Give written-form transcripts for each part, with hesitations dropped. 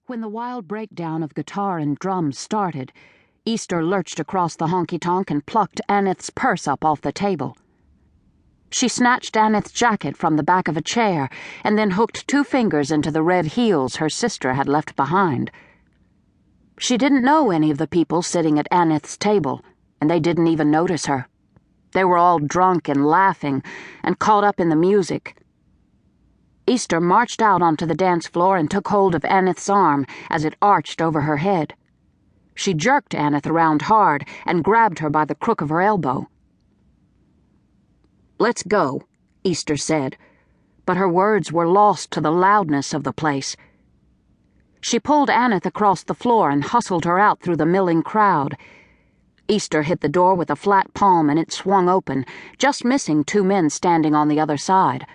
When the wild breakdown of guitar and drums started, Easter lurched across the honky-tonk and plucked Anneth's purse up off the table. She snatched Anneth's jacket from the back of a chair and then hooked 2 fingers into the red heels her sister had left behind. She didn't know any of the people sitting at Anneth's table, and they didn't even notice her. They were all drunk and laughing and caught up in the music. Easter marched out onto the dance floor and took hold of Anneth's arm as it arched over her head. She jerked Anneth around hard and grabbed her by the crook of her elbow. "Let's go," Easter said, but her words were lost to the loudness of the place. She pulled Anneth across the floor and hustled her out through the milling crowd. Easter hit the door with a flat palm and it swung open, just missing 2 men standing on the other side.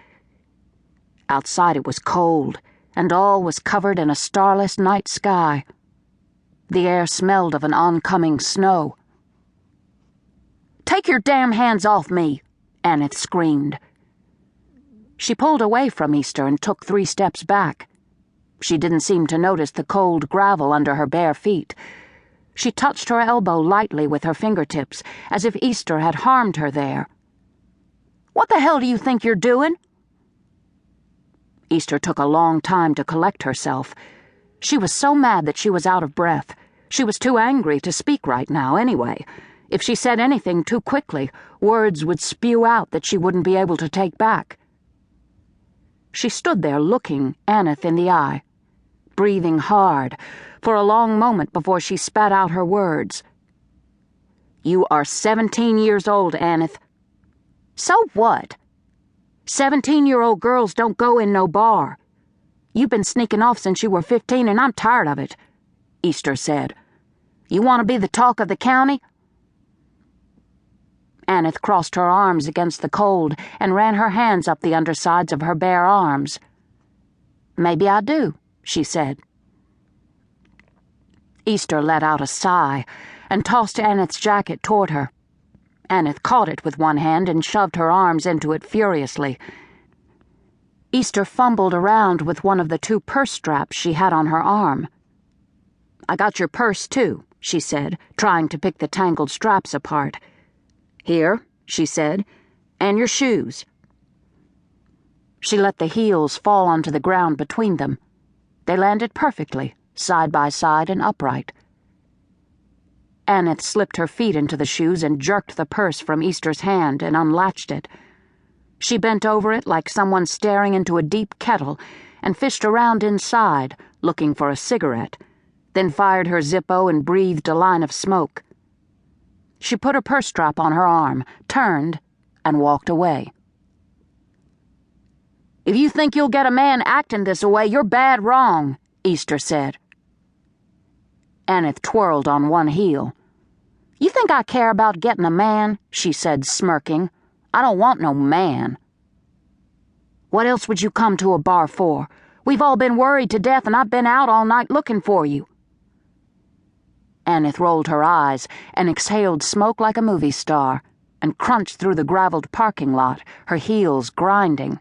Outside it was cold, and all was covered in a starless night sky. The air smelled of an oncoming snow. "Take your damn hands off me!" Anneth screamed. She pulled away from Easter and took 3 steps back. She didn't seem to notice the cold gravel under her bare feet. She touched her elbow lightly with her fingertips, as if Easter had harmed her there. "What the hell do you think you're doing?" Easter took a long time to collect herself. She was so mad that she was out of breath. She was too angry to speak right now, anyway. If she said anything too quickly, words would spew out that she wouldn't be able to take back. She stood there looking Anneth in the eye, breathing hard, for a long moment before she spat out her words. "You are 17 years old, Anneth." "So what? 17-year-old girls don't go in no bar. You've been sneaking off since you were 15, and I'm tired of it," Easter said. "You want to be the talk of the county?" Anneth crossed her arms against the cold and ran her hands up the undersides of her bare arms. "Maybe I do," she said. Easter let out a sigh and tossed Anneth's jacket toward her. Anneth caught it with one hand and shoved her arms into it furiously. Easter fumbled around with one of the 2 purse straps she had on her arm. "I got your purse, too," she said, trying to pick the tangled straps apart. "Here," she said, "and your shoes." She let the heels fall onto the ground between them. They landed perfectly, side by side and upright. Anneth slipped her feet into the shoes and jerked the purse from Easter's hand and unlatched it. She bent over it like someone staring into a deep kettle and fished around inside, looking for a cigarette, then fired her Zippo and breathed a line of smoke. She put her purse strap on her arm, turned, and walked away. "If you think you'll get a man acting this way, you're bad wrong," Easter said. Anneth twirled on one heel. "You think I care about getting a man?" she said, smirking. "I don't want no man." "What else would you come to a bar for? We've all been worried to death, and I've been out all night looking for you." Anneth rolled her eyes and exhaled smoke like a movie star and crunched through the graveled parking lot, her heels grinding.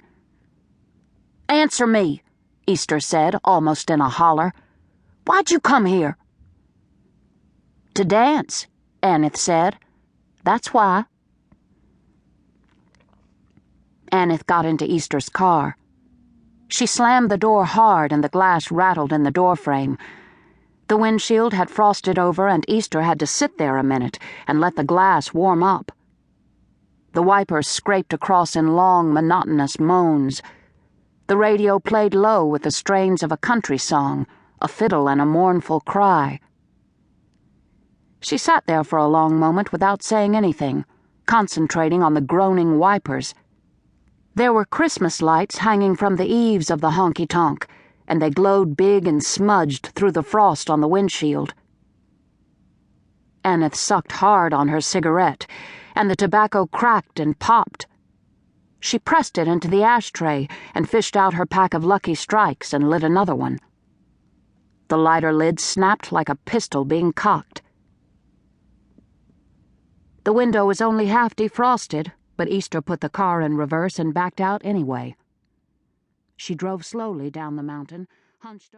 "Answer me," Easter said, almost in a holler. "Why'd you come here?" "To dance," Anneth said. "That's why." Anneth got into Easter's car. She slammed the door hard and the glass rattled in the doorframe. The windshield had frosted over and Easter had to sit there a minute and let the glass warm up. The wipers scraped across in long, monotonous moans. The radio played low with the strains of a country song, a fiddle and a mournful cry. She sat there for a long moment without saying anything, concentrating on the groaning wipers. There were Christmas lights hanging from the eaves of the honky-tonk, and they glowed big and smudged through the frost on the windshield. Anneth sucked hard on her cigarette, and the tobacco cracked and popped. She pressed it into the ashtray and fished out her pack of Lucky Strikes and lit another one. The lighter lid snapped like a pistol being cocked. The window was only half defrosted, but Easter put the car in reverse and backed out anyway. She drove slowly down the mountain, hunched over.